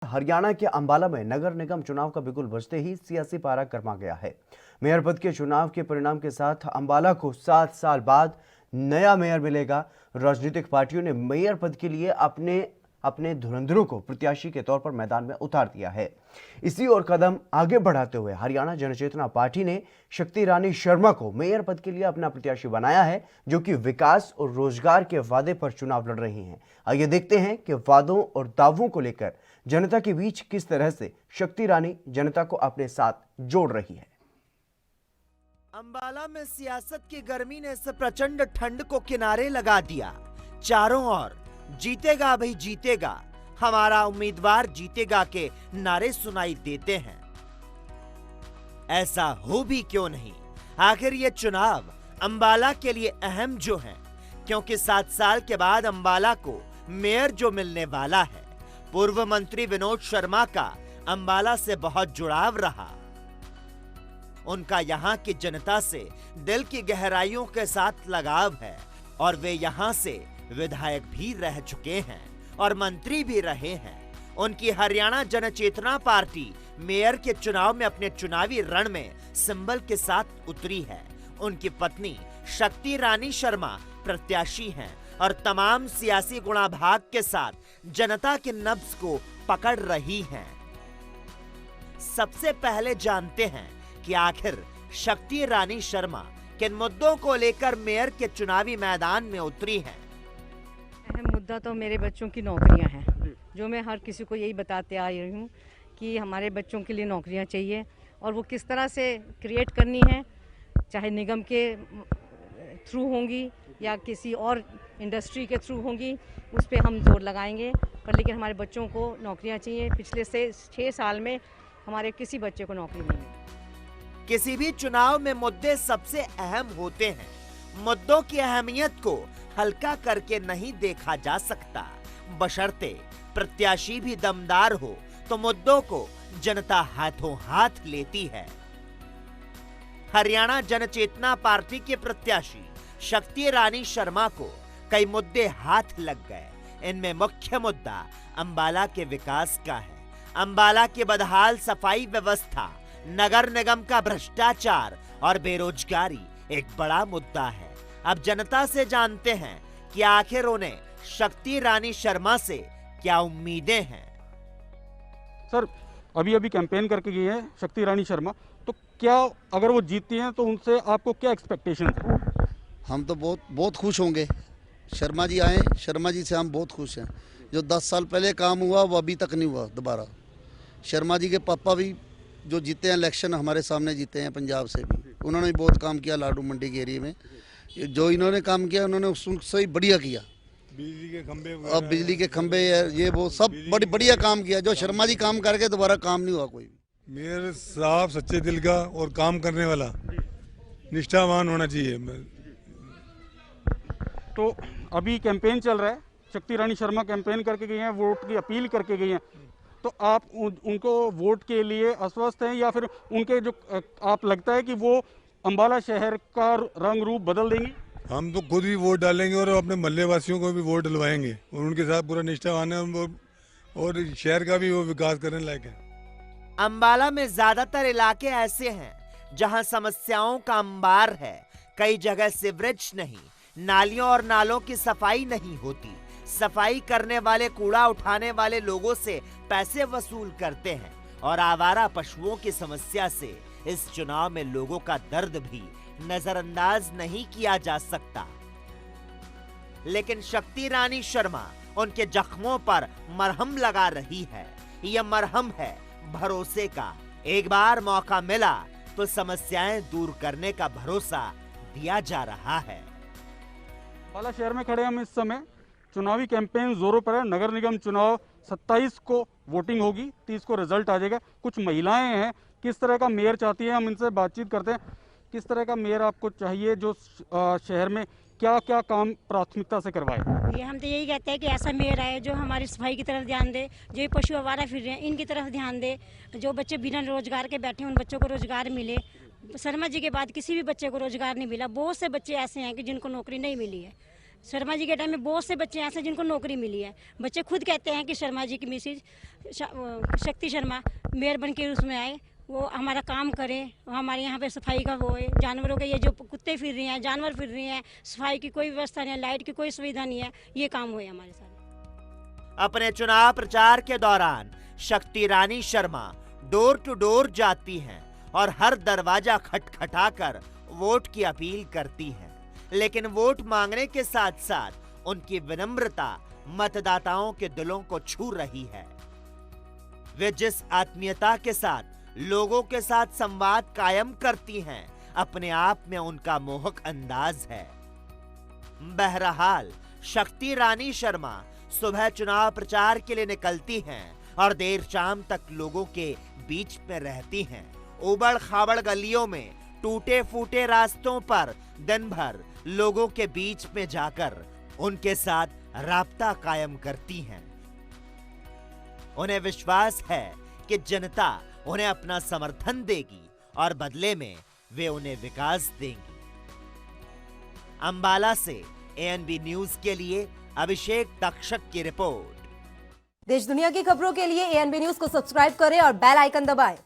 हरियाणा के अंबाला में नगर निगम चुनाव का बिगुल बजते ही सियासी पारा गर्मा गया है। मेयर पद के चुनाव के परिणाम के साथ अंबाला को 7 साल बाद नया मेयर मिलेगा। राजनीतिक पार्टियों ने मेयर पद के लिए अपने धुरंधरों को प्रत्याशी के तौर पर मैदान में उतार दिया है। इसी और कदम आगे बढ़ाते हुए हरियाणा जनचेतना पार्टी ने शक्ति रानी शर्मा को मेयर पद के लिए अपना प्रत्याशी बनाया है, जो कि विकास और रोजगार के वादे पर चुनाव लड़ रही हैं। आइए देखते हैं कि वादों और दावों को लेकर जनता के बीच किस तरह से शक्ति रानी जनता को अपने साथ जोड़ रही है। अंबाला में सियासत की गर्मी ने इस प्रचंड ठंड को किनारे लगा दिया। चारों ओर जीतेगा भाई जीतेगा, हमारा उम्मीदवार जीतेगा के नारे सुनाई देते हैं। ऐसा हो भी क्यों नहीं, आखिर ये चुनाव अंबाला के लिए अहम जो है, क्योंकि 7 साल के बाद अंबाला को मेयर जो मिलने वाला है। पूर्व मंत्री विनोद शर्मा का अंबाला से बहुत जुड़ाव रहा। उनका यहाँ की जनता से दिल की गहराइयों के साथ लगाव है और वे यहाँ से विधायक भी रह चुके हैं और मंत्री भी रहे हैं। उनकी हरियाणा जनचेतना पार्टी मेयर के चुनाव में अपने चुनावी रण में सिंबल के साथ उतरी है। उनकी पत्नी शक्ति रानी शर्मा प्रत्याशी हैं और तमाम सियासी गुणाभाग के साथ जनता के नब्ज को पकड़ रही हैं। सबसे पहले जानते हैं कि आखिर शक्ति रानी शर्मा किन मुद्दों को लेकर मेयर के चुनावी मैदान में उतरी हैं। अहम मुद्दा तो मेरे बच्चों की नौकरियां हैं, जो मैं हर किसी को यही बताते आ रही हूँ कि हमारे बच्चों के लिए नौकरियां चाहिए और वो किस तरह से क्रिएट करनी है, चाहे निगम के थ्रू होंगी या किसी और इंडस्ट्री के थ्रू होंगी, उस पर हम जोर लगाएंगे। पर लेकिन हमारे बच्चों को नौकरियां चाहिए। पिछले से 6 साल में हमारे किसी बच्चे को नौकरी नहीं मिली। किसी भी चुनाव में मुद्दे सबसे अहम होते हैं। मुद्दों की अहमियत को हल्का करके नहीं देखा जा सकता। बशर्ते प्रत्याशी भी दमदार हो तो मुद्दों को जनता हाथों हाथ लेती है। हरियाणा जनचेतना पार्टी के प्रत्याशी शक्ति रानी शर्मा को कई मुद्दे हाथ लग गए। इनमें मुख्य मुद्दा अंबाला के विकास का है। अंबाला की बदहाल सफाई व्यवस्था, नगर निगम का भ्रष्टाचार और बेरोजगारी एक बड़ा मुद्दा है। अब जनता से जानते हैं कि आखिर उन्हें शक्ति रानी शर्मा से क्या उम्मीदें हैं। सर, अभी कैंपेन करके गई है शक्ति रानी शर्मा, तो क्या अगर वो जीतती हैं तो उनसे आपको क्या एक्सपेक्टेशन है? हम तो बहुत खुश होंगे। शर्मा जी आए, शर्मा जी से हम बहुत खुश हैं। जो 10 साल पहले काम हुआ वो अभी तक नहीं हुआ दोबारा। शर्मा जी के पापा भी जो जीते हैं इलेक्शन, हमारे सामने जीते हैं पंजाब से भी, उन्होंने भी बहुत काम किया लाडू मंडी के एरिया में। जो इन्होंने काम किया उन्होंने उससे ही बढ़िया किया। बिजली के खंभे ये वो सब बढ़िया काम किया। जो शर्मा जी काम करके दोबारा काम नहीं हुआ कोई भी। मेयर साफ सच्चे दिल का और काम करने वाला, निष्ठावान होना चाहिए। तो अभी कैंपेन चल रहा है, शक्ति रानी शर्मा कैंपेन करके गई हैं, वोट की अपील करके गई हैं, तो आप उनको वोट के लिए आश्वस्त हैं या फिर उनके जो आप लगता है कि वो अंबाला शहर का रंग रूप बदल देंगी? हम तो खुद भी वोट डालेंगे और अपने मोहल्ले वासियों को भी वोट डलवाएंगे और उनके साथ पूरा निष्ठावान है और शहर का भी वो विकास करने लायक है। अंबाला में ज्यादातर इलाके ऐसे हैं जहां समस्याओं का अंबार है। कई जगह सीवरेज नहीं, नालियों और नालों की सफाई नहीं होती। सफाई करने वाले कूड़ा उठाने वाले लोगों से पैसे वसूल करते हैं और आवारा पशुओं की समस्या से इस चुनाव में लोगों का दर्द भी नजरअंदाज नहीं किया जा सकता। लेकिन शक्ति रानी शर्मा उनके जख्मों पर मरहम लगा रही है। यह मरहम है भरोसे का। एक बार मौका मिला तो समस्याएं दूर करने का भरोसा दिया जा रहा है। अंबाला शहर में खड़े हम इस समय। चुनावी कैंपेन जोरों पर है। नगर निगम चुनाव 27 को वोटिंग होगी, 30 को रिजल्ट आ जाएगा। कुछ महिलाएं हैं, किस तरह का मेयर चाहती हैं, हम इनसे बातचीत करते हैं। किस तरह का मेयर आपको चाहिए जो शहर में क्या क्या काम प्राथमिकता से करवाए? ये हम तो यही कहते हैं कि ऐसा मेयर आए जो हमारी सफाई की तरफ ध्यान दे, जो पशु आवारा फिर रहे हैं इनकी तरफ ध्यान दे, जो बच्चे बिना रोजगार के बैठे उन बच्चों को रोजगार मिले। शर्मा जी के बाद किसी भी बच्चे को रोजगार नहीं मिला। बहुत से बच्चे ऐसे हैं कि जिनको नौकरी नहीं मिली है। शर्मा जी के टाइम में बहुत से बच्चे ऐसे जिनको नौकरी मिली है। बच्चे खुद कहते हैं कि शर्मा जी की मिसेज शक्ति शर्मा मेयर बन के उसमें आए, वो हमारा काम करें, हमारे यहाँ पे सफाई का वो है, जानवरों के ये जो कुत्ते फिर रहे हैं, जानवर फिर रहे हैं, सफाई की कोई व्यवस्था नहीं है, लाइट की कोई सुविधा नहीं है, ये काम हुए हमारे साथ। अपने चुनाव प्रचार के दौरान शक्ति रानी शर्मा डोर टू डोर जाती हैं और हर दरवाजा खटखटाकर वोट की अपील करती हैं। लेकिन वोट मांगने के साथ साथ उनकी विनम्रता मतदाताओं के दिलों को छू रही है। वे जिस आत्मीयता के साथ लोगों के साथ संवाद कायम करती हैं, अपने आप में उनका मोहक अंदाज है। बहरहाल शक्ति रानी शर्मा सुबह चुनाव प्रचार के लिए निकलती हैं और देर शाम तक लोगों के बीच में रहती हैं। उबड़ खाबड़ गलियों में, टूटे फूटे रास्तों पर दिन भर लोगों के बीच में जाकर उनके साथ राब्ता कायम करती हैं। उन्हें विश्वास है कि जनता उन्हें अपना समर्थन देगी और बदले में वे उन्हें विकास देंगी। अंबाला से एएनबी न्यूज के लिए अभिषेक तक्षक की रिपोर्ट। देश दुनिया की खबरों के लिए एएनबी न्यूज को सब्सक्राइब करें और बेल आइकन दबाएं।